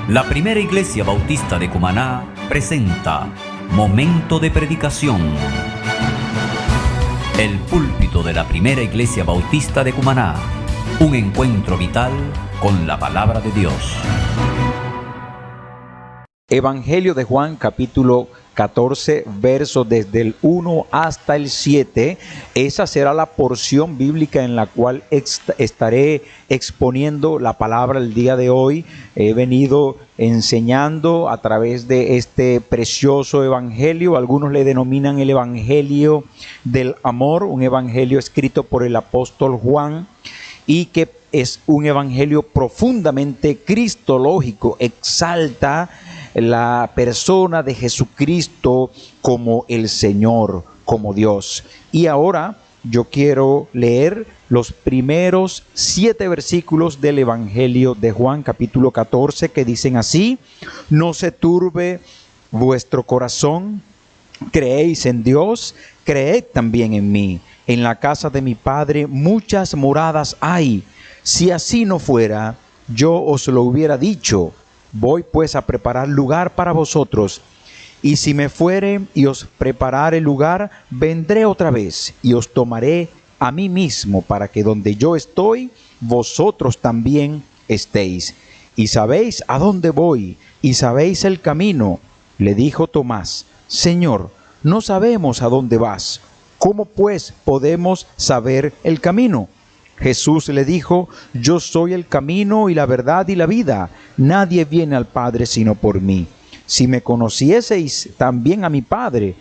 La Primera Iglesia Bautista de Cumaná presenta Momento de Predicación. El púlpito de la Primera Iglesia Bautista de Cumaná. Un encuentro vital con la palabra de Dios. Evangelio de Juan, capítulo 14, versos desde el 1 hasta el 7. Esa será la porción bíblica en la cual estaré exponiendo la palabra el día de hoy. He venido enseñando a través de este precioso evangelio. Algunos le denominan el evangelio del amor, un evangelio escrito por el apóstol Juan y que es un evangelio profundamente cristológico. Exalta la persona de Jesucristo como el Señor, como Dios. Y ahora yo quiero leer los primeros 7 versículos del Evangelio de Juan, capítulo 14, que dicen así: No se turbe vuestro corazón, creéis en Dios, creed también en mí. En la casa de mi Padre muchas moradas hay. Si así no fuera, yo os lo hubiera dicho. Voy pues a preparar lugar para vosotros, y si me fuere y os preparare lugar, vendré otra vez y os tomaré a mí mismo, para que donde yo estoy, vosotros también estéis. Y sabéis a dónde voy, y sabéis el camino. Le dijo Tomás: Señor, no sabemos a dónde vas. ¿Cómo pues podemos saber el camino? Jesús le dijo: Yo soy el camino y la verdad y la vida. Nadie viene al Padre sino por mí. Si me conocieseis también a mi Padre,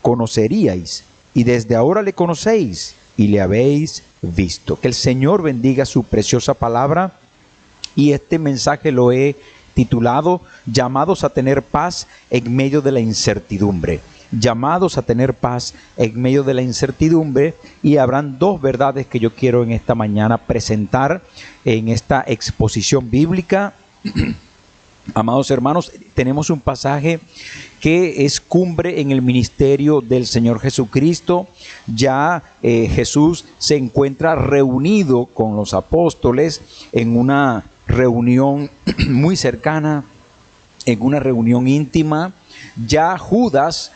conoceríais, y desde ahora le conocéis y le habéis visto. Que el Señor bendiga su preciosa palabra, y este mensaje lo he titulado Llamados a tener paz en medio de la incertidumbre. Llamados a tener paz en medio de la incertidumbre. Y habrán 2 verdades que yo quiero en esta mañana presentar en esta exposición bíblica. Amados hermanos, tenemos un pasaje que es cumbre en el ministerio del Señor Jesucristo. Ya Jesús se encuentra reunido con los apóstoles en una reunión muy cercana, en una reunión íntima. Ya Judas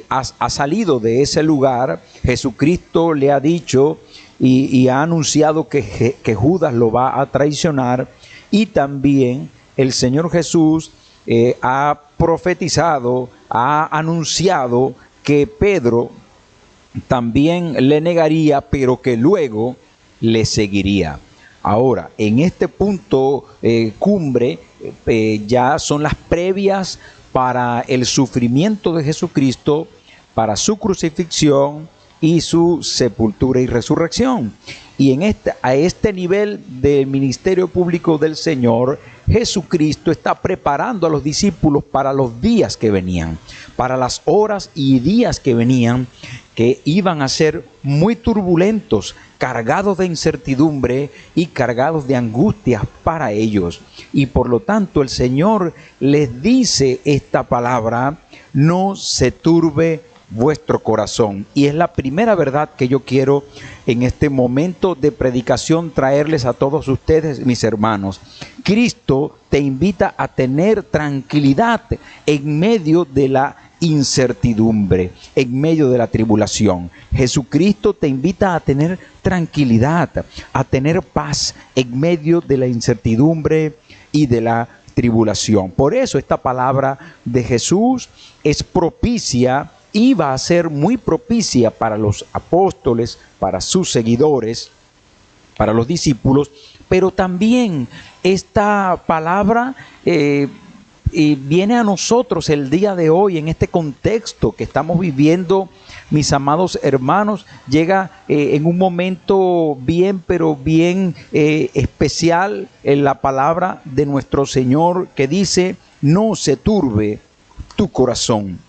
ha salido de ese lugar. Jesucristo le ha dicho y ha anunciado que Judas lo va a traicionar, y también el Señor Jesús ha profetizado, ha anunciado que Pedro también le negaría, pero que luego le seguiría. Ahora, en este punto cumbre, ya son las previas para el sufrimiento de Jesucristo, para su crucifixión y su sepultura y resurrección. Y a este nivel del ministerio público del Señor, Jesucristo está preparando a los discípulos para los días que venían, para las horas y días que venían, que iban a ser muy turbulentos, cargados de incertidumbre y cargados de angustias para ellos. Y por lo tanto el Señor les dice esta palabra: no se turbe vuestro corazón. Y es la primera verdad que yo quiero en este momento de predicación traerles a todos ustedes, mis hermanos. Cristo te invita a tener tranquilidad en medio de la incertidumbre, en medio de la tribulación. Jesucristo te invita a tener tranquilidad, a tener paz en medio de la incertidumbre y de la tribulación. Por eso esta palabra de Jesús es propicia, iba a ser muy propicia para los apóstoles, para sus seguidores, para los discípulos, pero también esta palabra viene a nosotros el día de hoy en este contexto que estamos viviendo, mis amados hermanos. Llega en un momento bien, pero bien especial en la palabra de nuestro Señor, que dice: no se turbe tu corazón.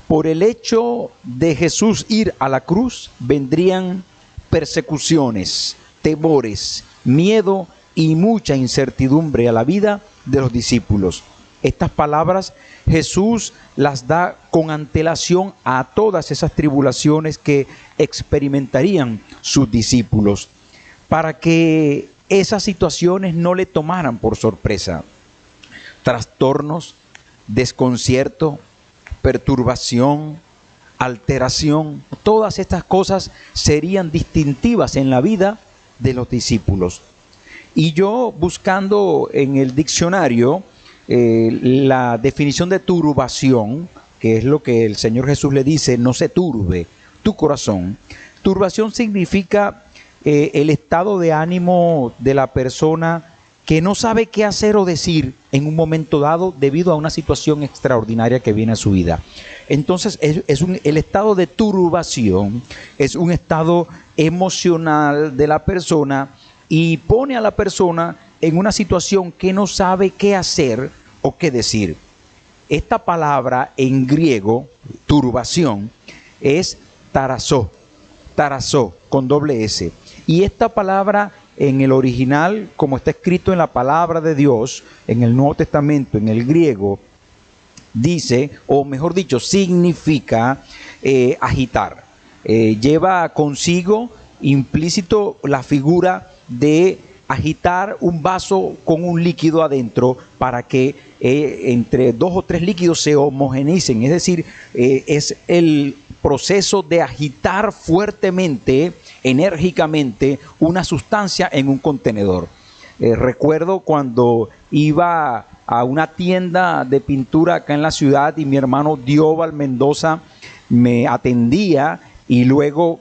Por el hecho de Jesús ir a la cruz, vendrían persecuciones, temores, miedo y mucha incertidumbre a la vida de los discípulos. Estas palabras Jesús las da con antelación a todas esas tribulaciones que experimentarían sus discípulos, para que esas situaciones no le tomaran por sorpresa. trastornos, desconcierto, perturbación, alteración. Todas estas cosas serían distintivas en la vida de los discípulos. Y yo, buscando en el diccionario la definición de turbación, que es lo que el Señor Jesús le dice: no se turbe tu corazón. Turbación significa el estado de ánimo de la persona que no sabe qué hacer o decir en un momento dado debido a una situación extraordinaria que viene a su vida. Entonces el estado de turbación es un estado emocional de la persona y pone a la persona en una situación que no sabe qué hacer o qué decir. Esta palabra en griego, turbación, es tarazó con doble S. Y esta palabra en el original, como está escrito en la palabra de Dios, en el Nuevo Testamento, en el griego, dice, o mejor dicho, significa agitar. Lleva consigo implícito la figura de agitar un vaso con un líquido adentro para que entre 2 o 3 líquidos se homogeneicen. Es decir, es el proceso de agitar fuertemente, enérgicamente, una sustancia en un contenedor. Recuerdo cuando iba a una tienda de pintura acá en la ciudad y mi hermano Dióbal Mendoza me atendía, y luego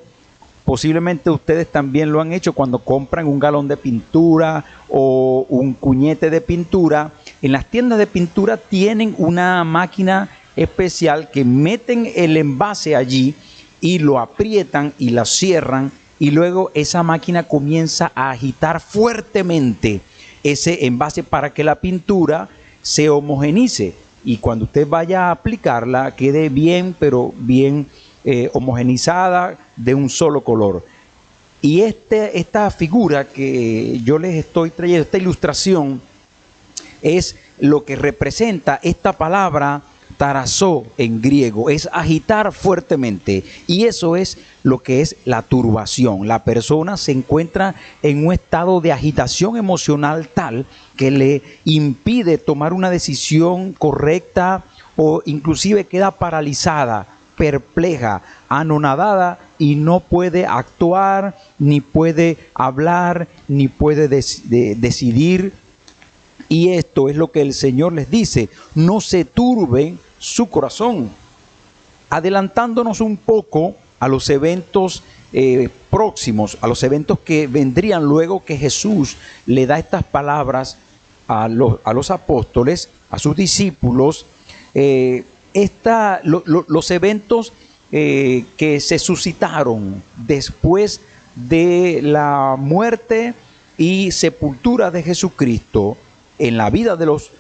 posiblemente ustedes también lo han hecho cuando compran un galón de pintura o un cuñete de pintura. En las tiendas de pintura tienen una máquina especial que meten el envase allí y lo aprietan y la cierran, y luego esa máquina comienza a agitar fuertemente ese envase para que la pintura se homogeneice y cuando usted vaya a aplicarla quede bien, pero bien homogeneizada, de un solo color. Y esta figura que yo les estoy trayendo, esta ilustración, es lo que representa esta palabra tarazó en griego, es agitar fuertemente, y eso es lo que es la turbación. La persona se encuentra en un estado de agitación emocional tal que le impide tomar una decisión correcta, o inclusive queda paralizada, perpleja, anonadada, y no puede actuar, ni puede hablar, ni puede decidir. Y esto es lo que el Señor les dice: no se turbe su corazón. Adelantándonos un poco a los eventos próximos, a los eventos que vendrían luego que Jesús le da estas palabras a los apóstoles, a sus discípulos, los eventos que se suscitaron después de la muerte y sepultura de Jesucristo en la vida de los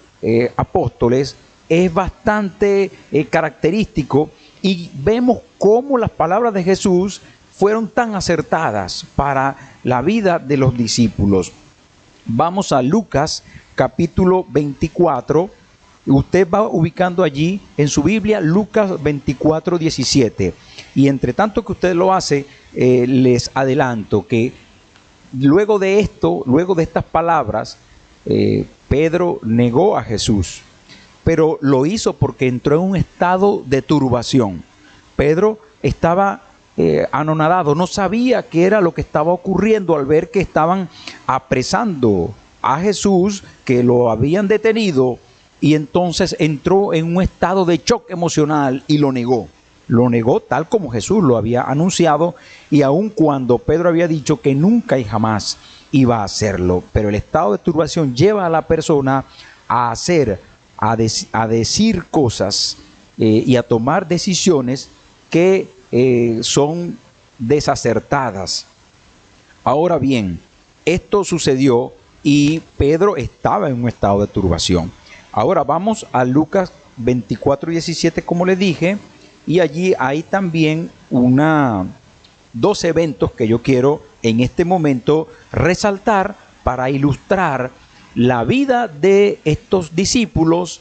apóstoles es bastante característico, y vemos cómo las palabras de Jesús fueron tan acertadas para la vida de los discípulos. Vamos a Lucas capítulo 24. Usted va ubicando allí en su Biblia Lucas 24, 17. Y entre tanto que usted lo hace, les adelanto que luego de esto, luego de estas palabras, Pedro negó a Jesús, pero lo hizo porque entró en un estado de turbación. Pedro estaba anonadado, no sabía qué era lo que estaba ocurriendo al ver que estaban apresando a Jesús, que lo habían detenido, y entonces entró en un estado de shock emocional y lo negó. Lo negó tal como Jesús lo había anunciado, y aun cuando Pedro había dicho que nunca y jamás iba a hacerlo. Pero el estado de turbación lleva a la persona a decir cosas y a tomar decisiones que son desacertadas. Ahora bien, esto sucedió y Pedro estaba en un estado de turbación. Ahora vamos a Lucas 24, 17, como le dije, y allí hay también dos eventos que yo quiero en este momento resaltar para ilustrar la vida de estos discípulos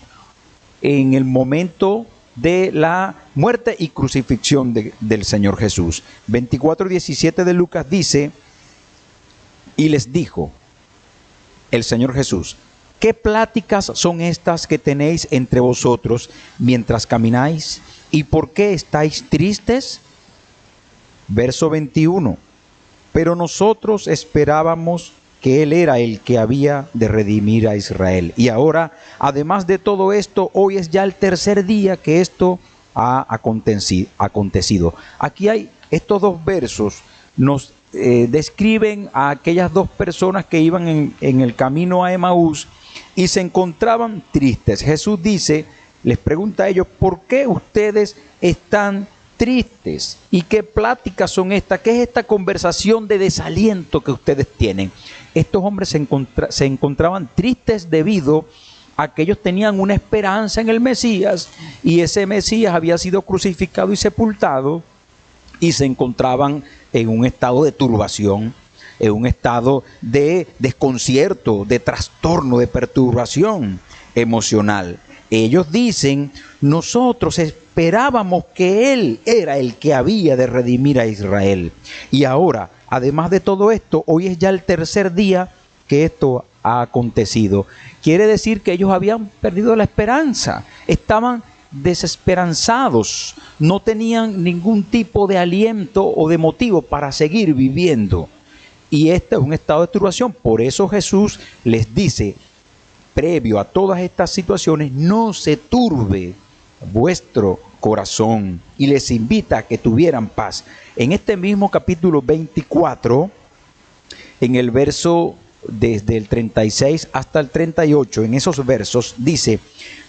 en el momento de la muerte y crucifixión del Señor Jesús. 24, 17 de Lucas dice: y les dijo el Señor Jesús: ¿qué pláticas son estas que tenéis entre vosotros mientras camináis? ¿Y por qué estáis tristes? Verso 21. Pero nosotros esperábamos que Él era el que había de redimir a Israel. Y ahora, además de todo esto, hoy es ya el tercer día que esto ha acontecido. Aquí hay estos dos versos, nos describen a aquellas dos personas que iban en el camino a Emaús y se encontraban tristes. Jesús dice, les pregunta a ellos, ¿por qué ustedes están tristes? ¿Y qué pláticas son estas? ¿Qué es esta conversación de desaliento que ustedes tienen? Estos hombres se encontraban tristes debido a que ellos tenían una esperanza en el Mesías, y ese Mesías había sido crucificado y sepultado, y se encontraban en un estado de turbación, en un estado de desconcierto, de trastorno, de perturbación emocional. Ellos dicen, nosotros esperábamos que Él era el que había de redimir a Israel. Y ahora, además de todo esto, hoy es ya el tercer día que esto ha acontecido. Quiere decir que ellos habían perdido la esperanza, estaban desesperanzados, no tenían ningún tipo de aliento o de motivo para seguir viviendo. Y este es un estado de turbación. Por eso Jesús les dice, previo a todas estas situaciones, no se turbe vuestro corazón, y les invita a que tuvieran paz. En este mismo capítulo 24, en el verso desde el 36 hasta el 38, en esos versos dice,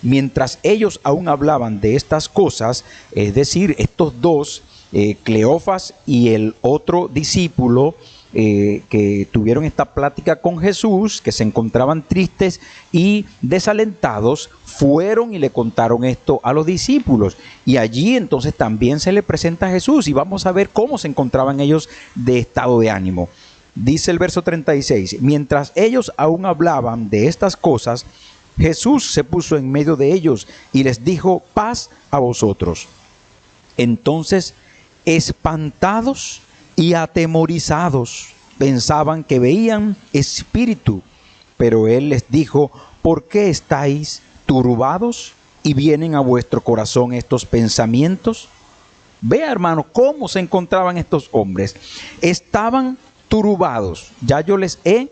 mientras ellos aún hablaban de estas cosas, es decir, estos dos, Cleofas y el otro discípulo, que tuvieron esta plática con Jesús, que se encontraban tristes y desalentados, fueron y le contaron esto a los discípulos, y allí entonces también se le presenta a Jesús, y vamos a ver cómo se encontraban ellos de estado de ánimo. Dice el verso 36, mientras ellos aún hablaban de estas cosas, Jesús se puso en medio de ellos y les dijo, paz a vosotros. Entonces, espantados y atemorizados, pensaban que veían espíritu, pero Él les dijo, ¿por qué estáis turbados y vienen a vuestro corazón estos pensamientos? Vea, hermano, cómo se encontraban estos hombres. Estaban turbados. Ya yo les he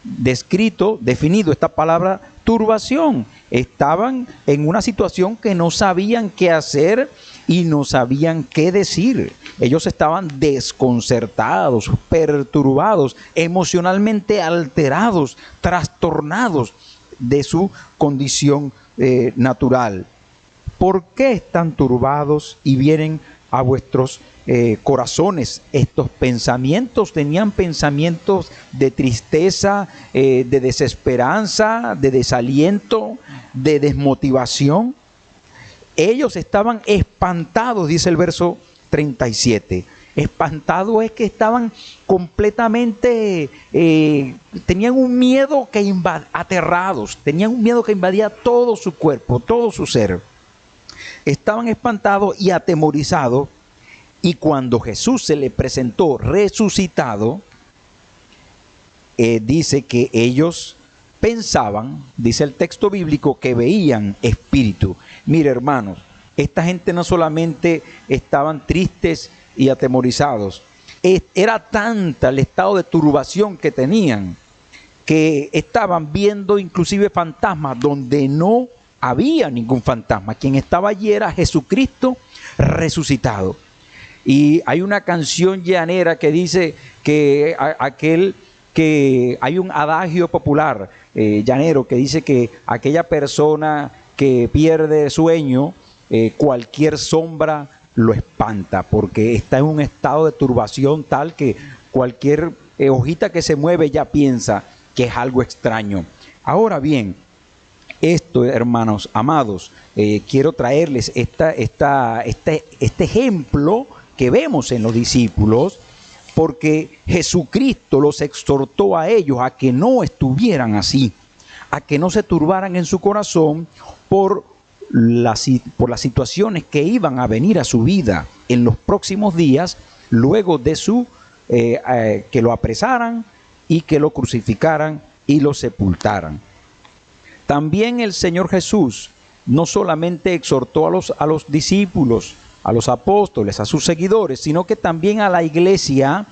definido esta palabra turbación. Estaban en una situación que no sabían qué hacer y no sabían qué decir. Ellos estaban desconcertados, perturbados, emocionalmente alterados, trastornados de su condición natural. ¿Por qué están turbados y vienen a vuestros corazones estos pensamientos? Tenían pensamientos de tristeza, de desesperanza, de desaliento, de desmotivación. Ellos estaban espantados, dice el verso 37. Espantado es que estaban completamente, tenían un miedo que aterrados, tenían un miedo que invadía todo su cuerpo, todo su ser. Estaban espantados y atemorizados, y cuando Jesús se le presentó resucitado, dice que ellos pensaban, dice el texto bíblico, que veían espíritu. Mire, hermanos, esta gente no solamente estaban tristes y atemorizados, era tanta el estado de turbación que tenían, que estaban viendo inclusive fantasmas donde no había ningún fantasma. Quien estaba allí era Jesucristo resucitado. Y hay una canción llanera que dice que hay un adagio popular llanero que dice que aquella persona que pierde sueño, cualquier sombra lo espanta, porque está en un estado de turbación tal que cualquier hojita que se mueve ya piensa que es algo extraño. Ahora bien, esto, hermanos amados, quiero traerles este ejemplo que vemos en los discípulos, porque Jesucristo los exhortó a ellos a que no estuvieran así, a que no se turbaran en su corazón por las situaciones que iban a venir a su vida en los próximos días, luego de que lo apresaran y que lo crucificaran y lo sepultaran. También el Señor Jesús no solamente exhortó a los discípulos, a los apóstoles, a sus seguidores, sino que también a la iglesia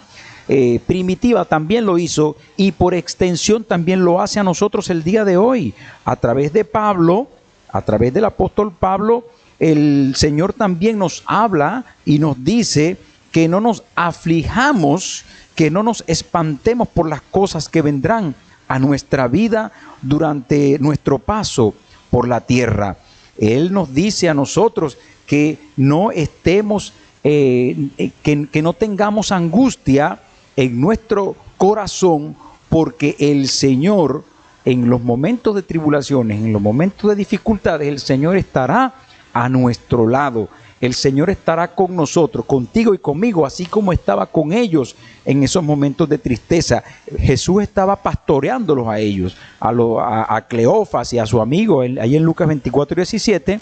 primitiva también lo hizo, y por extensión también lo hace a nosotros el día de hoy. A través de Pablo, a través del apóstol Pablo, el Señor también nos habla y nos dice que no nos aflijamos, que no nos espantemos por las cosas que vendrán a nuestra vida durante nuestro paso por la tierra. Él nos dice a nosotros que no estemos, que no tengamos angustia en nuestro corazón, porque el Señor, en los momentos de tribulaciones, en los momentos de dificultades, el Señor estará a nuestro lado. El Señor estará con nosotros, contigo y conmigo, así como estaba con ellos en esos momentos de tristeza. Jesús estaba pastoreándolos a ellos, a Cleofas y a su amigo, ahí en Lucas 24:17,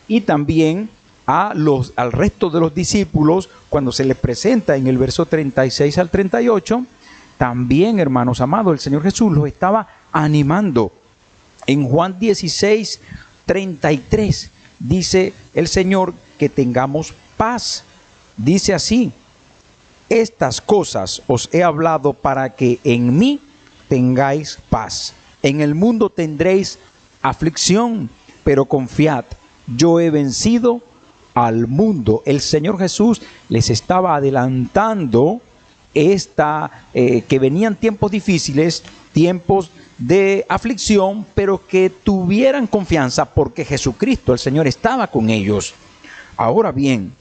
y también al resto de los discípulos, cuando se les presenta en el verso 36 al 38, también, hermanos amados, el Señor Jesús los estaba animando. En Juan 16:33 dice el Señor que tengamos paz. Dice así: estas cosas os he hablado para que en mí tengáis paz. En el mundo tendréis aflicción, pero confiad, yo he vencido al mundo. El Señor Jesús les estaba adelantando que venían tiempos difíciles, tiempos de aflicción, pero que tuvieran confianza porque Jesucristo, el Señor, estaba con ellos. Ahora bien,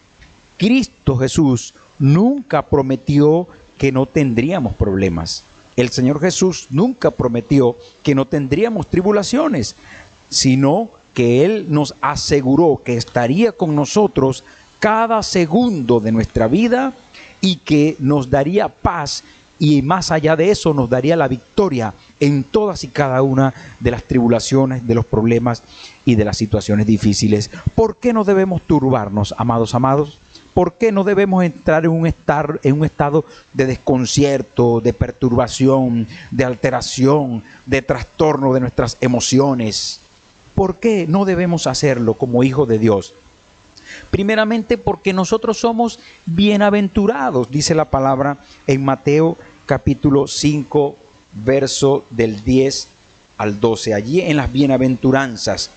Cristo Jesús nunca prometió que no tendríamos problemas. El Señor Jesús nunca prometió que no tendríamos tribulaciones, sino que Él nos aseguró que estaría con nosotros cada segundo de nuestra vida y que nos daría paz, y más allá de eso nos daría la victoria en todas y cada una de las tribulaciones, de los problemas y de las situaciones difíciles. ¿Por qué no debemos turbarnos, amados? ¿Por qué no debemos entrar en un estado de desconcierto, de perturbación, de alteración, de trastorno de nuestras emociones? ¿Por qué no debemos hacerlo como hijos de Dios? Primeramente porque nosotros somos bienaventurados, dice la palabra en Mateo capítulo 5, verso del 10 al 12. Allí en las bienaventuranzas,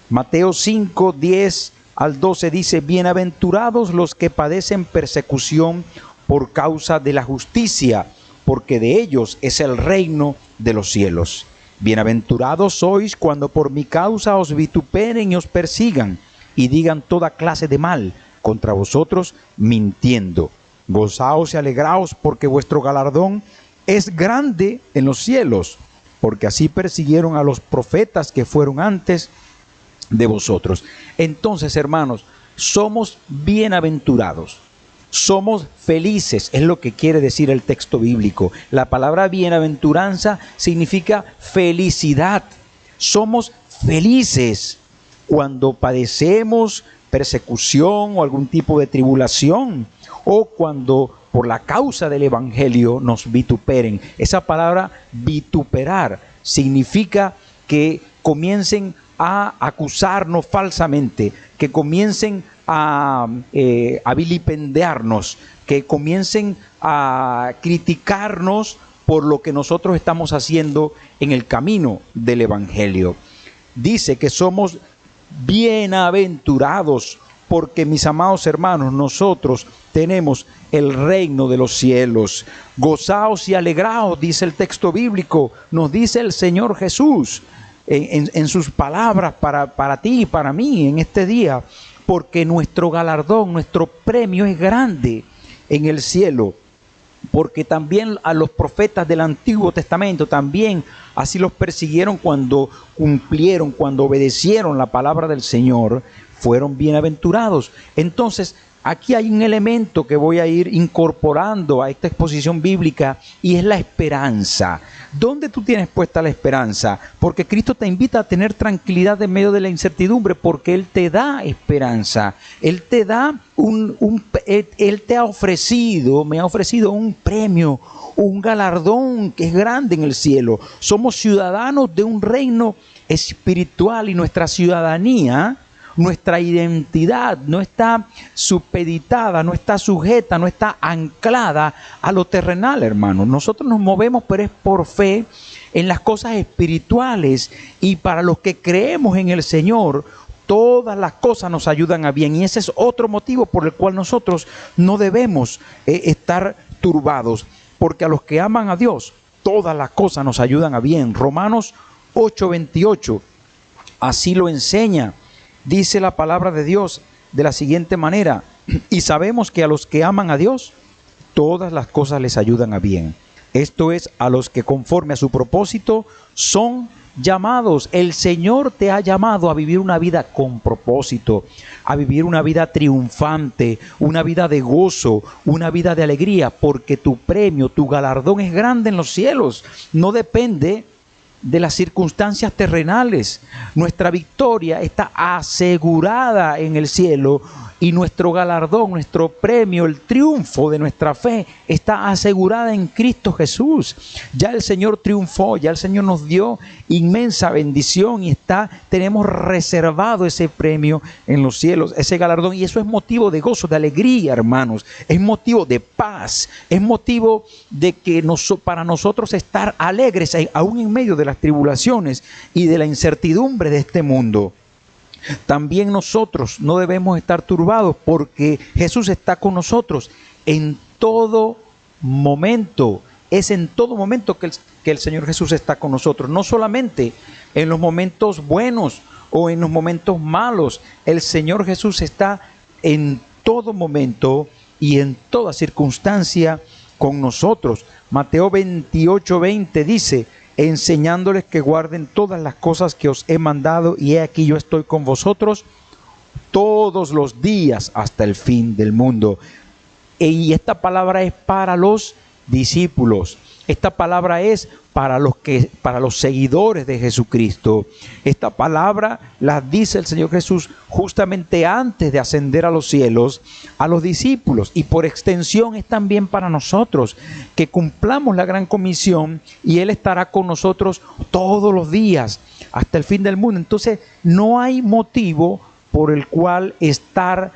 Mateo 5, 10 al 12 dice: bienaventurados los que padecen persecución por causa de la justicia, porque de ellos es el reino de los cielos. Bienaventurados sois cuando por mi causa os vituperen y os persigan, y digan toda clase de mal contra vosotros mintiendo. Gozaos y alegraos, porque vuestro galardón es grande en los cielos, porque así persiguieron a los profetas que fueron antes de vosotros. Entonces, hermanos, somos bienaventurados, somos felices, es lo que quiere decir el texto bíblico. La palabra bienaventuranza significa felicidad. Somos felices cuando padecemos persecución o algún tipo de tribulación, o cuando por la causa del evangelio nos vituperen. Esa palabra vituperar significa que comiencen a acusarnos falsamente, que comiencen a vilipendiarnos, que comiencen a criticarnos por lo que nosotros estamos haciendo en el camino del evangelio. Dice que somos bienaventurados porque, mis amados hermanos, nosotros tenemos el reino de los cielos. Gozaos y alegraos, dice el texto bíblico, nos dice el Señor Jesús en sus palabras para ti y para mí en este día, porque nuestro galardón, nuestro premio es grande en el cielo. Porque también a los profetas del Antiguo Testamento también así los persiguieron cuando cuando obedecieron la palabra del Señor, fueron bienaventurados. Entonces, aquí hay un elemento que voy a ir incorporando a esta exposición bíblica y es la esperanza. ¿Dónde tú tienes puesta la esperanza? Porque Cristo te invita a tener tranquilidad en medio de la incertidumbre, porque Él te da esperanza. Él te da Él te ha ofrecido, me ha ofrecido un premio, un galardón que es grande en el cielo. Somos ciudadanos de un reino espiritual y nuestra ciudadanía, nuestra identidad no está supeditada, no está sujeta, no está anclada a lo terrenal, hermano. Nosotros nos movemos, pero es por fe en las cosas espirituales, y para los que creemos en el Señor, todas las cosas nos ayudan a bien, y ese es otro motivo por el cual nosotros no debemos estar turbados, porque a los que aman a Dios, todas las cosas nos ayudan a bien. Romanos 8:28, así lo enseña. Dice la palabra de Dios de la siguiente manera: y sabemos que a los que aman a Dios, todas las cosas les ayudan a bien. Esto es, a los que conforme a su propósito son llamados. El Señor te ha llamado a vivir una vida con propósito, a vivir una vida triunfante, una vida de gozo, una vida de alegría, porque tu premio, tu galardón es grande en los cielos. No depende de las circunstancias terrenales. Nuestra victoria está asegurada en el cielo, y nuestro galardón, nuestro premio, el triunfo de nuestra fe está asegurada en Cristo Jesús. Ya el Señor triunfó, ya el Señor nos dio inmensa bendición y tenemos reservado ese premio en los cielos, ese galardón, y eso es motivo de gozo, de alegría, hermanos. Es motivo de paz, es motivo de que para nosotros estar alegres aún en medio de las tribulaciones y de la incertidumbre de este mundo. También nosotros no debemos estar turbados, porque Jesús está con nosotros en todo momento. Es en todo momento que el Señor Jesús está con nosotros, no solamente en los momentos buenos o en los momentos malos. El Señor Jesús está en todo momento y en toda circunstancia con nosotros. Mateo 28:20 dice: enseñándoles que guarden todas las cosas que os he mandado, y he aquí yo estoy con vosotros todos los días hasta el fin del mundo. Y esta palabra es para los discípulos. Esta palabra es para los seguidores de Jesucristo. Esta palabra la dice el Señor Jesús justamente antes de ascender a los cielos a los discípulos, y por extensión es también para nosotros, que cumplamos la gran comisión, y Él estará con nosotros todos los días hasta el fin del mundo. Entonces no hay motivo por el cual estar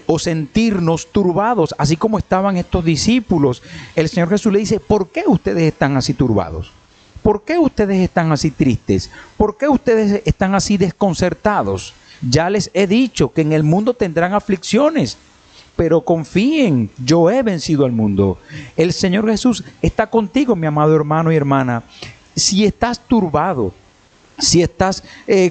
o sentirnos turbados, así como estaban estos discípulos. El Señor Jesús le dice: ¿por qué ustedes están así turbados? ¿Por qué ustedes están así tristes? ¿Por qué ustedes están así desconcertados? Ya les he dicho que en el mundo tendrán aflicciones, pero confíen, yo he vencido al mundo. El Señor Jesús está contigo, mi amado hermano y hermana. Si estás turbado, si estás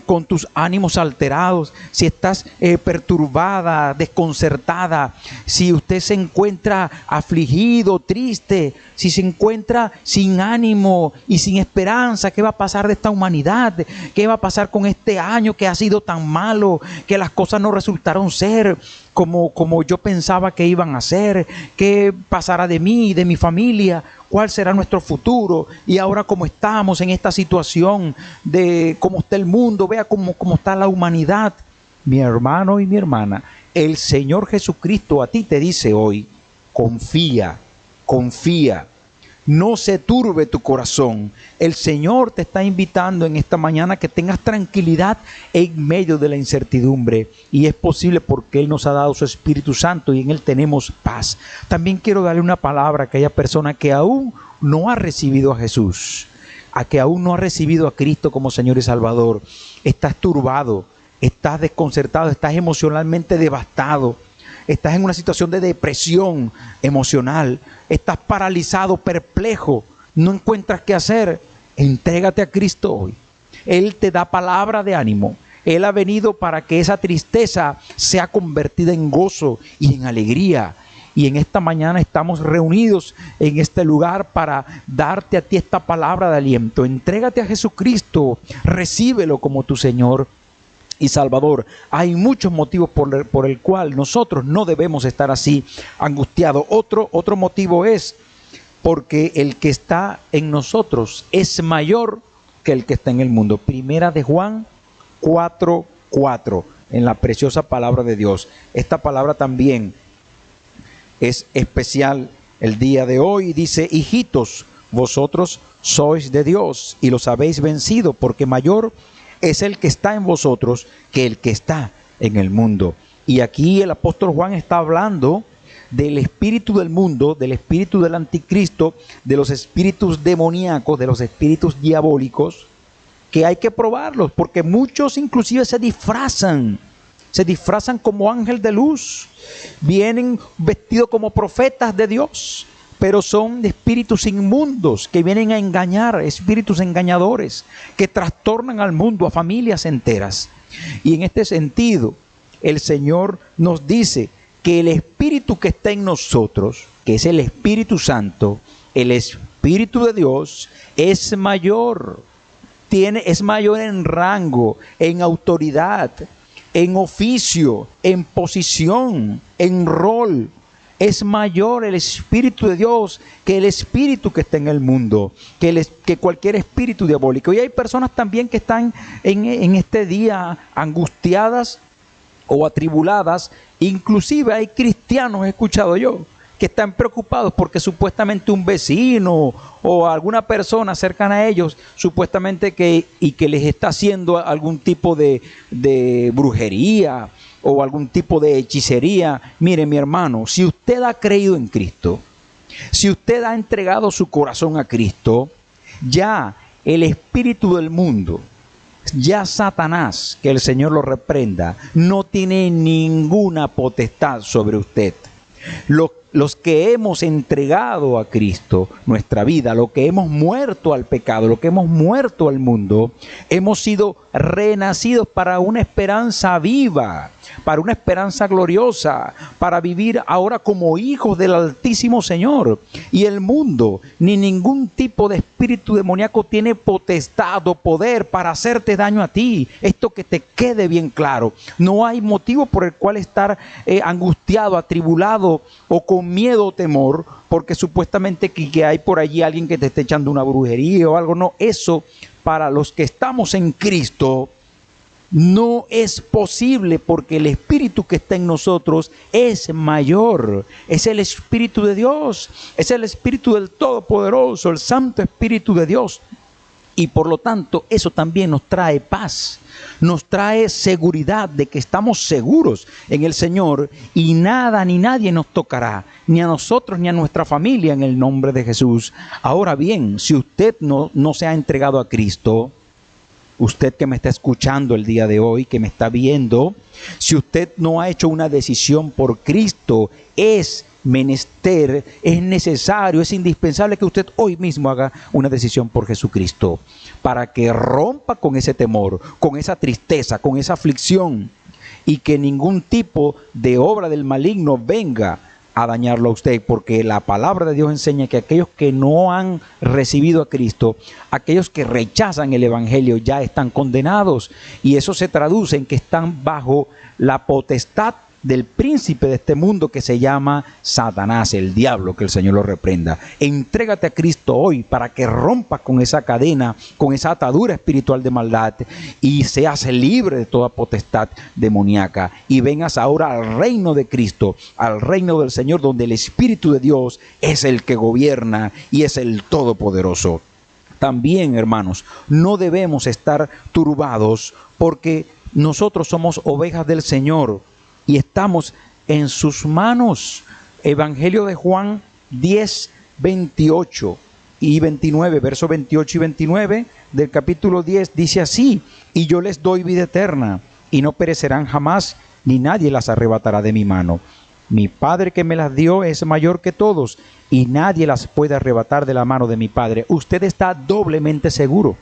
con tus ánimos alterados, si estás perturbada, desconcertada, si usted se encuentra afligido, triste, si se encuentra sin ánimo y sin esperanza, ¿qué va a pasar de esta humanidad? ¿Qué va a pasar con este año que ha sido tan malo, que las cosas no resultaron ser como yo pensaba que iban a ser? ¿Qué pasará de mí y de mi familia? ¿Cuál será nuestro futuro? Y ahora, cómo estamos en esta situación de cómo está el mundo, vea cómo está la humanidad. Mi hermano y mi hermana, el Señor Jesucristo a ti te dice hoy: confía, confía. No se turbe tu corazón. El Señor te está invitando en esta mañana que tengas tranquilidad en medio de la incertidumbre. Y es posible porque Él nos ha dado su Espíritu Santo y en Él tenemos paz. También quiero darle una palabra a aquella persona que aún no ha recibido a Jesús, a que aún no ha recibido a Cristo como Señor y Salvador. Estás turbado, estás desconcertado, estás emocionalmente devastado. Estás en una situación de depresión emocional, estás paralizado, perplejo, no encuentras qué hacer. Entrégate a Cristo hoy. Él te da palabra de ánimo. Él ha venido para que esa tristeza sea convertida en gozo y en alegría. Y en esta mañana estamos reunidos en este lugar para darte a ti esta palabra de aliento. Entrégate a Jesucristo, recíbelo como tu Señor y Salvador. Hay muchos motivos por el cual nosotros no debemos estar así angustiados. Otro motivo es porque el que está en nosotros es mayor que el que está en el mundo. Primera de Juan 4:4, en la preciosa palabra de Dios. Esta palabra también es especial el día de hoy. Dice: hijitos, vosotros sois de Dios y los habéis vencido, porque mayor es el que está en vosotros que el que está en el mundo. Y aquí el apóstol Juan está hablando del espíritu del mundo, del espíritu del anticristo, de los espíritus demoníacos, de los espíritus diabólicos, que hay que probarlos, porque muchos inclusive se disfrazan como ángel de luz, vienen vestidos como profetas de Dios, pero son espíritus inmundos que vienen a engañar, espíritus engañadores que trastornan al mundo, a familias enteras. Y en este sentido, el Señor nos dice que el Espíritu que está en nosotros, que es el Espíritu Santo, el Espíritu de Dios, es mayor en rango, en autoridad, en oficio, en posición, en rol. Es mayor el Espíritu de Dios que el espíritu que está en el mundo, que cualquier espíritu diabólico. Y hay personas también que están en este día angustiadas o atribuladas. Inclusive hay cristianos, he escuchado yo, que están preocupados porque supuestamente un vecino o alguna persona cercana a ellos, supuestamente que les está haciendo algún tipo de brujería o algún tipo de hechicería. Mire, mi hermano, si usted ha creído en Cristo, si usted ha entregado su corazón a Cristo, ya el espíritu del mundo, ya Satanás, que el Señor lo reprenda, no tiene ninguna potestad sobre usted. Los que hemos entregado a Cristo nuestra vida, lo que hemos muerto al pecado, lo que hemos muerto al mundo, hemos sido renacidos para una esperanza viva, para una esperanza gloriosa, para vivir ahora como hijos del Altísimo Señor. Y el mundo, ni ningún tipo de espíritu demoníaco tiene potestad o poder para hacerte daño a ti. Esto que te quede bien claro. No hay motivo por el cual estar angustiado, atribulado o con miedo o temor, porque supuestamente que hay por allí alguien que te esté echando una brujería o algo. No, eso para los que estamos en Cristo no es posible, porque el Espíritu que está en nosotros es mayor. Es el Espíritu de Dios, es el Espíritu del Todopoderoso, el Santo Espíritu de Dios. Y por lo tanto, eso también nos trae paz, nos trae seguridad de que estamos seguros en el Señor y nada ni nadie nos tocará, ni a nosotros ni a nuestra familia, en el nombre de Jesús. Ahora bien, si usted no se ha entregado a Cristo, usted que me está escuchando el día de hoy, que me está viendo, si usted no ha hecho una decisión por Cristo, es menester, es necesario, es indispensable que usted hoy mismo haga una decisión por Jesucristo, para que rompa con ese temor, con esa tristeza, con esa aflicción, y que ningún tipo de obra del maligno venga a dañarlo a usted, porque la palabra de Dios enseña que aquellos que no han recibido a Cristo, aquellos que rechazan el Evangelio, ya están condenados, y eso se traduce en que están bajo la potestad del príncipe de este mundo que se llama Satanás, el diablo, que el Señor lo reprenda. Entrégate a Cristo hoy para que rompas con esa cadena, con esa atadura espiritual de maldad, y seas libre de toda potestad demoníaca, y vengas ahora al reino de Cristo, al reino del Señor, donde el Espíritu de Dios es el que gobierna y es el Todopoderoso. También, hermanos, no debemos estar turbados, porque nosotros somos ovejas del Señor y estamos en sus manos. Evangelio de Juan 10, 28 y 29, versos 28 y 29 del capítulo 10, dice así: y yo les doy vida eterna, y no perecerán jamás, ni nadie las arrebatará de mi mano. Mi Padre que me las dio es mayor que todos, y nadie las puede arrebatar de la mano de mi Padre. Usted está doblemente seguro.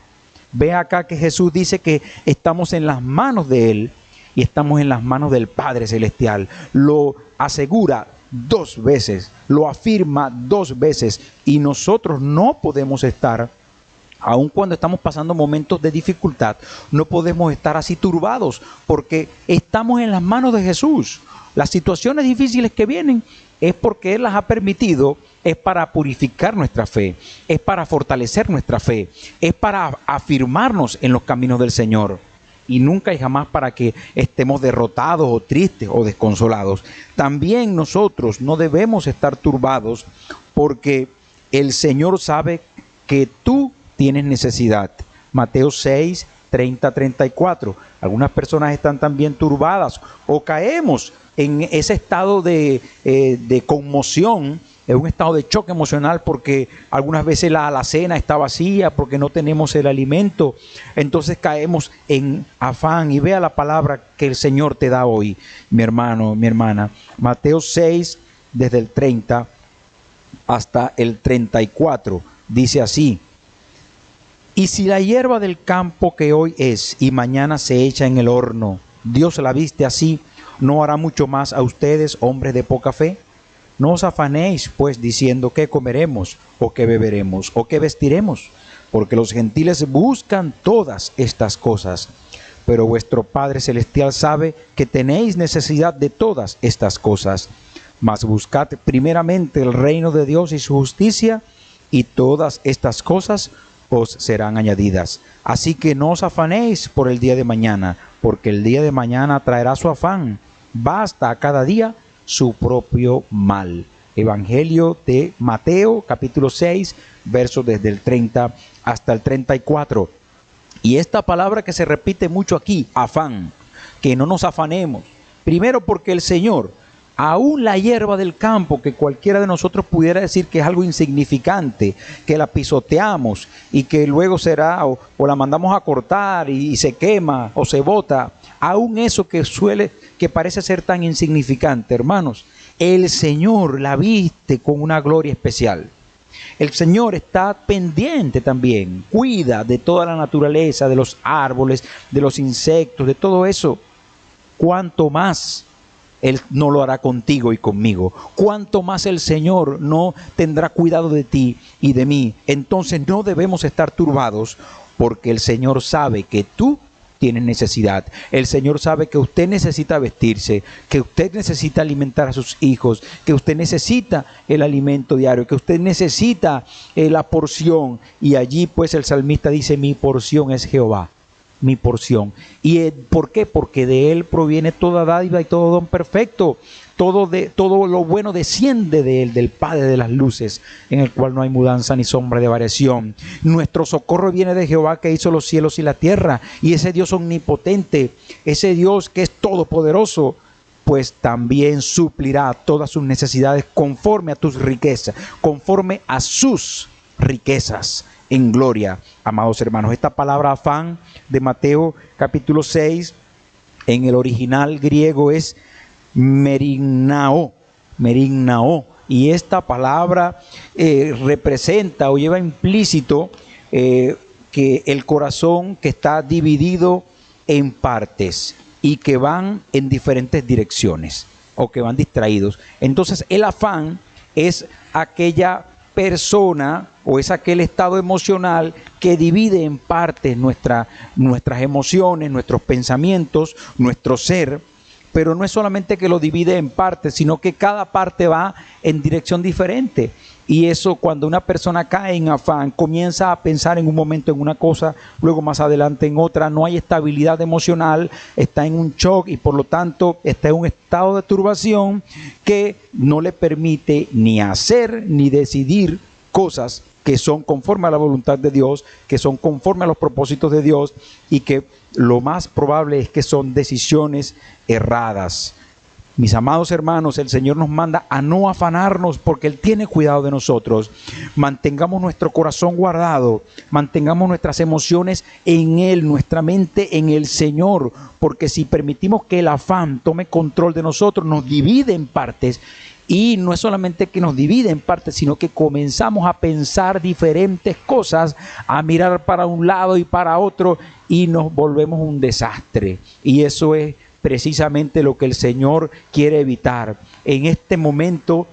Ve acá que Jesús dice que estamos en las manos de Él, y estamos en las manos del Padre Celestial. Lo asegura 2 veces, lo afirma 2 veces, y nosotros no podemos estar Aun cuando estamos pasando momentos de dificultad, no podemos estar así turbados porque estamos en las manos de Jesús. Las situaciones difíciles que vienen es porque Él las ha permitido, es para purificar nuestra fe, es para fortalecer nuestra fe, es para afirmarnos en los caminos del Señor. Y nunca y jamás para que estemos derrotados o tristes o desconsolados. También nosotros no debemos estar turbados porque el Señor sabe que tú tienes necesidad. Mateo 6, 30, 34. Algunas personas están también turbadas o caemos en ese estado de conmoción, en un estado de choque emocional porque algunas veces la alacena está vacía, porque no tenemos el alimento. Entonces caemos en afán y vea la palabra que el Señor te da hoy, mi hermano, mi hermana. Mateo 6, desde el 30 hasta el 34, dice así: y si la hierba del campo que hoy es y mañana se echa en el horno, Dios la viste así, ¿no hará mucho más a ustedes, hombres de poca fe? No os afanéis, pues, diciendo qué comeremos, o qué beberemos, o qué vestiremos, porque los gentiles buscan todas estas cosas. Pero vuestro Padre Celestial sabe que tenéis necesidad de todas estas cosas. Mas buscad primeramente el reino de Dios y su justicia, y todas estas cosas os serán añadidas. Así que no os afanéis por el día de mañana, porque el día de mañana traerá su afán. Basta a cada día su propio mal. Evangelio de Mateo, capítulo 6, versos desde el 30 hasta el 34. Y esta palabra que se repite mucho aquí, afán, que no nos afanemos. Primero porque el Señor, aún la hierba del campo, que cualquiera de nosotros pudiera decir que es algo insignificante, que la pisoteamos y que luego será o la mandamos a cortar y se quema o se bota, aún eso que parece ser tan insignificante, hermanos, el Señor la viste con una gloria especial. El Señor está pendiente también, cuida de toda la naturaleza, de los árboles, de los insectos, de todo eso. ¿Cuánto más Él no lo hará contigo y conmigo? ¿Cuánto más el Señor no tendrá cuidado de ti y de mí? Entonces no debemos estar turbados porque el Señor sabe que tú tienes necesidad. El Señor sabe que usted necesita vestirse, que usted necesita alimentar a sus hijos, que usted necesita el alimento diario, que usted necesita la porción. Y allí pues el salmista dice: mi porción es Jehová, mi porción. ¿Y por qué? Porque de Él proviene toda dádiva y todo don perfecto. Todo lo bueno desciende de Él, del Padre de las luces, en el cual no hay mudanza ni sombra de variación. Nuestro socorro viene de Jehová, que hizo los cielos y la tierra. Y ese Dios omnipotente, ese Dios que es todopoderoso, pues también suplirá todas sus necesidades conforme a tus riquezas, conforme a sus riquezas en gloria. Amados hermanos, esta palabra afán de Mateo capítulo 6 en el original griego es merignao, y esta palabra representa o lleva implícito que el corazón que está dividido en partes y que van en diferentes direcciones o que van distraídos. Entonces el afán es aquella persona o es aquel estado emocional que divide en partes nuestras emociones, nuestros pensamientos, nuestro ser. Pero no es solamente que lo divide en partes, sino que cada parte va en dirección diferente. Y eso, cuando una persona cae en afán, comienza a pensar en un momento en una cosa, luego más adelante en otra, no hay estabilidad emocional, está en un shock y por lo tanto está en un estado de turbación que no le permite ni hacer ni decidir cosas que son conforme a la voluntad de Dios, que son conforme a los propósitos de Dios y que lo más probable es que son decisiones erradas. Mis amados hermanos, el Señor nos manda a no afanarnos porque Él tiene cuidado de nosotros. Mantengamos nuestro corazón guardado, mantengamos nuestras emociones en Él, nuestra mente en el Señor, porque si permitimos que el afán tome control de nosotros, nos divide en partes. Y no es solamente que nos divide en partes, sino que comenzamos a pensar diferentes cosas, a mirar para un lado y para otro y nos volvemos un desastre. Y eso es precisamente lo que el Señor quiere evitar. En este momento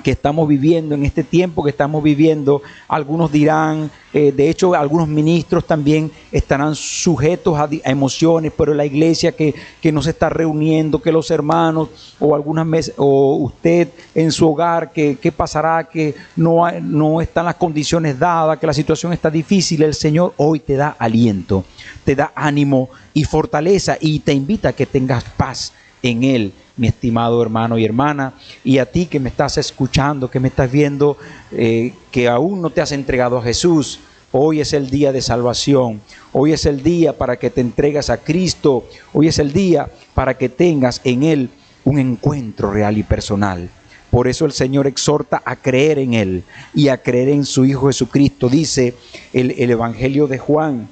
que estamos viviendo, en este tiempo que estamos viviendo, algunos dirán, de hecho algunos ministros también estarán sujetos a emociones, pero la iglesia que no se está reuniendo, que los hermanos o algunas veces, o usted en su hogar, ¿qué pasará? Que no están las condiciones dadas, que la situación está difícil. El Señor hoy te da aliento, te da ánimo y fortaleza y te invita a que tengas paz en Él, mi estimado hermano y hermana, y a ti que me estás escuchando, que me estás viendo, que aún no te has entregado a Jesús. Hoy es el día de salvación, hoy es el día para que te entregas a Cristo, hoy es el día para que tengas en Él un encuentro real y personal. Por eso el Señor exhorta a creer en Él y a creer en su Hijo Jesucristo. Dice el Evangelio de Juan,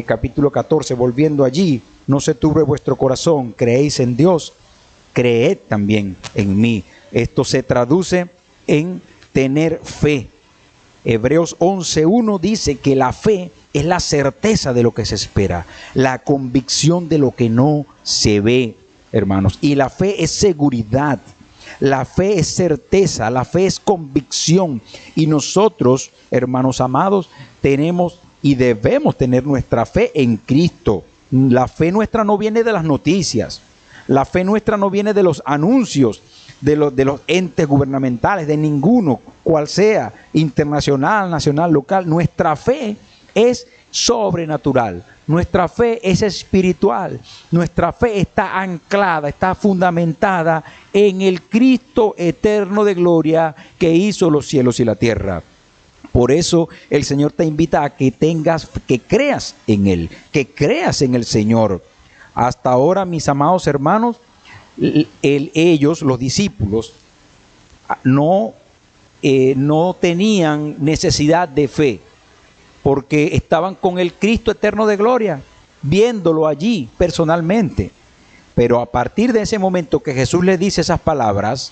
capítulo 14, volviendo allí: no se turbe vuestro corazón, creéis en Dios, creed también en mí. Esto se traduce en tener fe. Hebreos 11:1 dice que la fe es la certeza de lo que se espera, la convicción de lo que no se ve, hermanos. Y la fe es seguridad, la fe es certeza, la fe es convicción. Y nosotros, hermanos amados, tenemos y debemos tener nuestra fe en Cristo. La fe nuestra no viene de las noticias. La fe nuestra no viene de los anuncios de los entes gubernamentales, de ninguno, cual sea, internacional, nacional, local. Nuestra fe es sobrenatural, nuestra fe es espiritual, nuestra fe está anclada, está fundamentada en el Cristo eterno de gloria que hizo los cielos y la tierra. Por eso el Señor te invita a que creas en Él, que creas en el Señor. Hasta ahora, mis amados hermanos, ellos, los discípulos, no tenían necesidad de fe, porque estaban con el Cristo eterno de gloria, viéndolo allí personalmente. Pero a partir de ese momento que Jesús les dice esas palabras,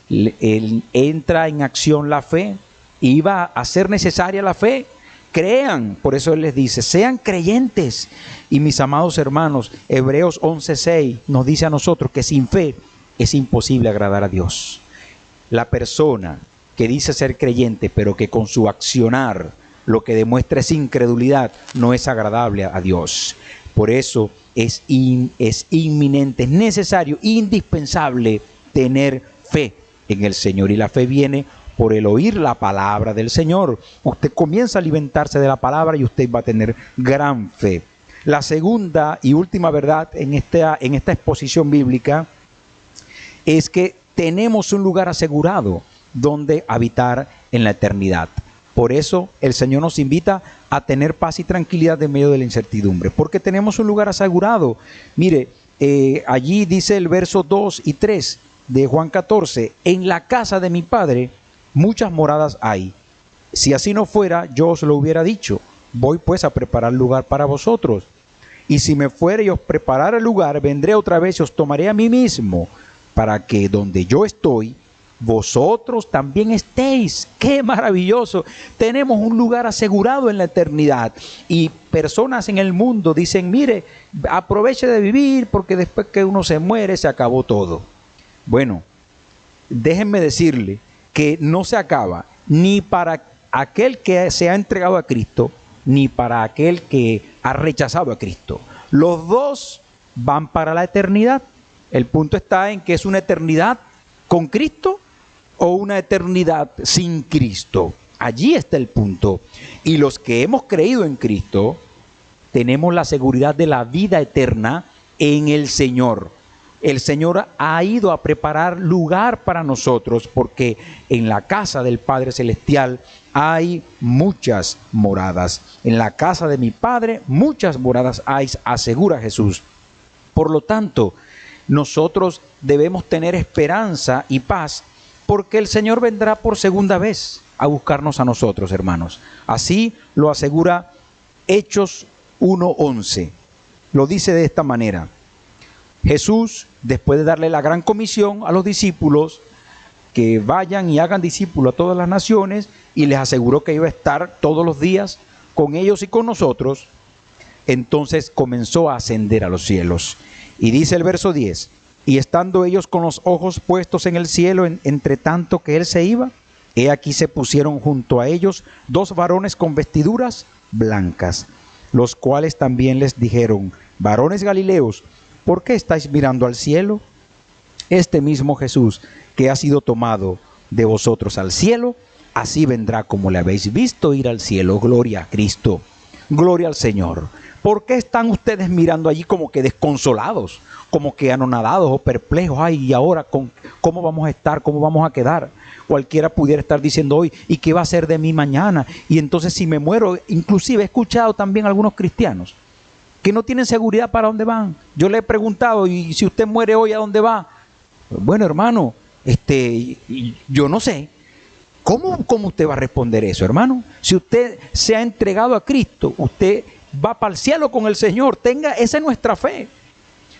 entra en acción la fe, iba a ser necesaria la fe. Crean, por eso Él les dice, sean creyentes. Y mis amados hermanos, Hebreos 11:6 nos dice a nosotros que sin fe es imposible agradar a Dios. La persona que dice ser creyente, pero que con su accionar lo que demuestra es incredulidad, no es agradable a Dios. Por eso es inminente, es necesario, indispensable tener fe en el Señor. Y la fe viene por el oír la palabra del Señor. Usted comienza a alimentarse de la palabra y usted va a tener gran fe. La segunda y última verdad en esta exposición bíblica es que tenemos un lugar asegurado donde habitar en la eternidad. Por eso el Señor nos invita a tener paz y tranquilidad en medio de la incertidumbre, porque tenemos un lugar asegurado. Mire, allí dice el verso 2 y 3 de Juan 14, en la casa de mi Padre muchas moradas hay. Si así no fuera, yo os lo hubiera dicho. Voy pues a preparar lugar para vosotros. Y si me fuere y os preparara el lugar, vendré otra vez y os tomaré a mí mismo, para que donde yo estoy, vosotros también estéis. ¡Qué maravilloso! Tenemos un lugar asegurado en la eternidad. Y personas en el mundo dicen, mire, aproveche de vivir porque después que uno se muere se acabó todo. Bueno, déjenme decirle que no se acaba ni para aquel que se ha entregado a Cristo, ni para aquel que ha rechazado a Cristo. Los dos van para la eternidad. El punto está en que es una eternidad con Cristo o una eternidad sin Cristo. Allí está el punto. Y los que hemos creído en Cristo, tenemos la seguridad de la vida eterna en el Señor. El Señor ha ido a preparar lugar para nosotros, porque en la casa del Padre Celestial hay muchas moradas. En la casa de mi Padre muchas moradas hay, asegura Jesús. Por lo tanto, nosotros debemos tener esperanza y paz, porque el Señor vendrá por segunda vez a buscarnos a nosotros, hermanos. Así lo asegura Hechos 1:11. Lo dice de esta manera. Jesús, después de darle la gran comisión a los discípulos, que vayan y hagan discípulos a todas las naciones, y les aseguró que iba a estar todos los días con ellos y con nosotros, entonces comenzó a ascender a los cielos. Y dice el verso 10, Y estando ellos con los ojos puestos en el cielo, entre tanto que él se iba, he aquí se pusieron junto a ellos 2 varones con vestiduras blancas, los cuales también les dijeron: varones Galileos, ¿por qué estáis mirando al cielo? Este mismo Jesús que ha sido tomado de vosotros al cielo, así vendrá como le habéis visto ir al cielo. Gloria a Cristo, gloria al Señor. ¿Por qué están ustedes mirando allí como que desconsolados, como que anonadados o perplejos? Ay, ¿y ahora cómo vamos a estar? ¿Cómo vamos a quedar? Cualquiera pudiera estar diciendo hoy: ¿y qué va a ser de mí mañana? Y entonces, si me muero, inclusive he escuchado también a algunos cristianos que no tienen seguridad para dónde van. Yo le he preguntado: ¿y si usted muere hoy, a dónde va? Bueno, hermano, yo no sé. ¿Cómo usted va a responder eso, hermano? Si usted se ha entregado a Cristo, usted va para el cielo con el Señor. Esa es nuestra fe.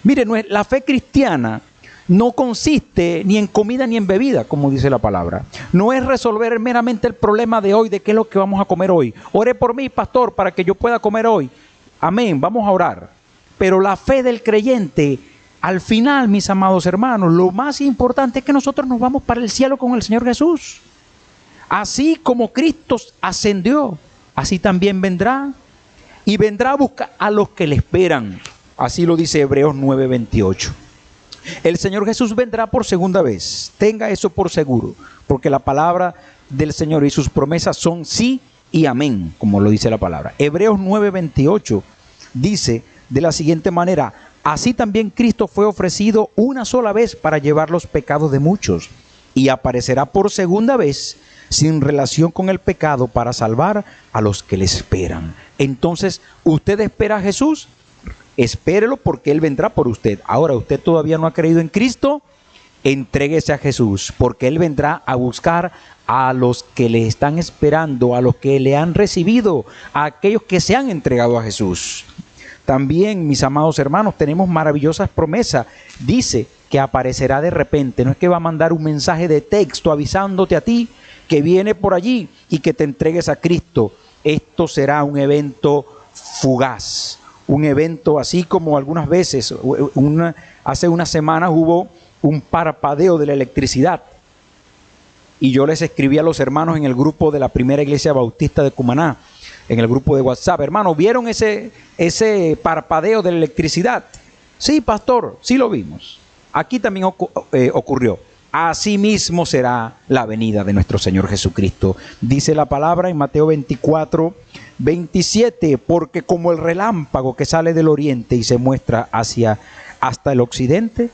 Mire, la fe cristiana no consiste ni en comida ni en bebida, como dice la palabra. No es resolver meramente el problema de hoy, de qué es lo que vamos a comer hoy. Ore por mí, pastor, para que yo pueda comer hoy. Amén, vamos a orar. Pero la fe del creyente, al final, mis amados hermanos, lo más importante es que nosotros nos vamos para el cielo con el Señor Jesús. Así como Cristo ascendió, así también vendrá. Y vendrá a buscar a los que le esperan. Así lo dice Hebreos 9:28. El Señor Jesús vendrá por segunda vez. Tenga eso por seguro, porque la palabra del Señor y sus promesas son sí y amén, como lo dice la palabra. Hebreos 9:28 dice de la siguiente manera: así también Cristo fue ofrecido una sola vez para llevar los pecados de muchos, y aparecerá por segunda vez sin relación con el pecado para salvar a los que le esperan. Entonces, ¿usted espera a Jesús? Espérelo, porque Él vendrá por usted. Ahora, ¿usted todavía no ha creído en Cristo? Entréguese a Jesús, porque Él vendrá a buscar a los que le están esperando, a los que le han recibido, a aquellos que se han entregado a Jesús. También, mis amados hermanos, tenemos maravillosas promesas. Dice que aparecerá de repente. No es que va a mandar un mensaje de texto avisándote a ti que viene por allí y que te entregues a Cristo. Esto será un evento fugaz, un evento así como algunas veces, hace unas semanas hubo un parpadeo de la electricidad. Y yo les escribí a los hermanos en el grupo de la Primera Iglesia Bautista de Cumaná, en el grupo de WhatsApp: hermanos, ¿vieron ese parpadeo de la electricidad? Sí, pastor, sí lo vimos. Aquí también ocurrió. Así mismo será la venida de nuestro Señor Jesucristo. Dice la palabra en Mateo 24:27, porque como el relámpago que sale del oriente y se muestra hasta el occidente,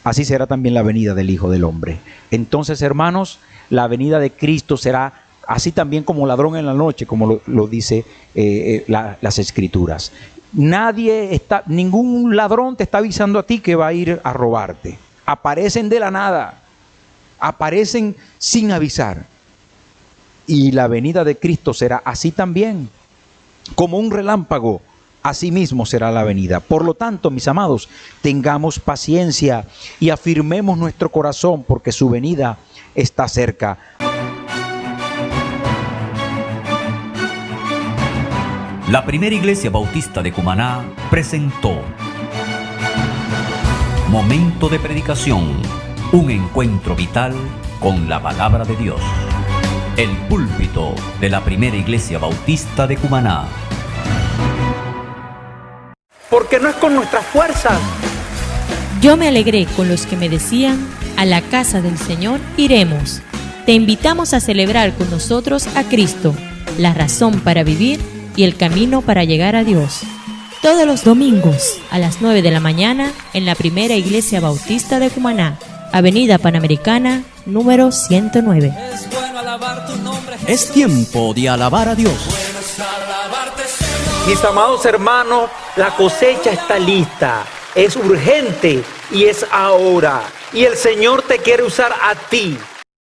así será también la venida del Hijo del Hombre. Entonces, hermanos, la venida de Cristo será así también como ladrón en la noche, como lo dice las Escrituras. Ningún ladrón te está avisando a ti que va a ir a robarte. Aparecen de la nada. Aparecen sin avisar. Y la venida de Cristo será así también, como un relámpago, así mismo será la venida. Por lo tanto, mis amados, tengamos paciencia y afirmemos nuestro corazón, porque su venida está cerca. La Primera Iglesia Bautista de Cumaná presentó Momento de Predicación, un encuentro vital con la palabra de Dios. El púlpito de la Primera Iglesia Bautista de Cumaná. Porque no es con nuestras fuerzas. Yo me alegré con los que me decían: a la casa del Señor iremos. Te invitamos a celebrar con nosotros a Cristo, la razón para vivir y el camino para llegar a Dios. Todos los domingos a las 9 de la mañana en la Primera Iglesia Bautista de Cumaná, Avenida Panamericana, número 109. Es tiempo de alabar a Dios. Mis amados hermanos, la cosecha está lista, es urgente y es ahora. Y el Señor te quiere usar a ti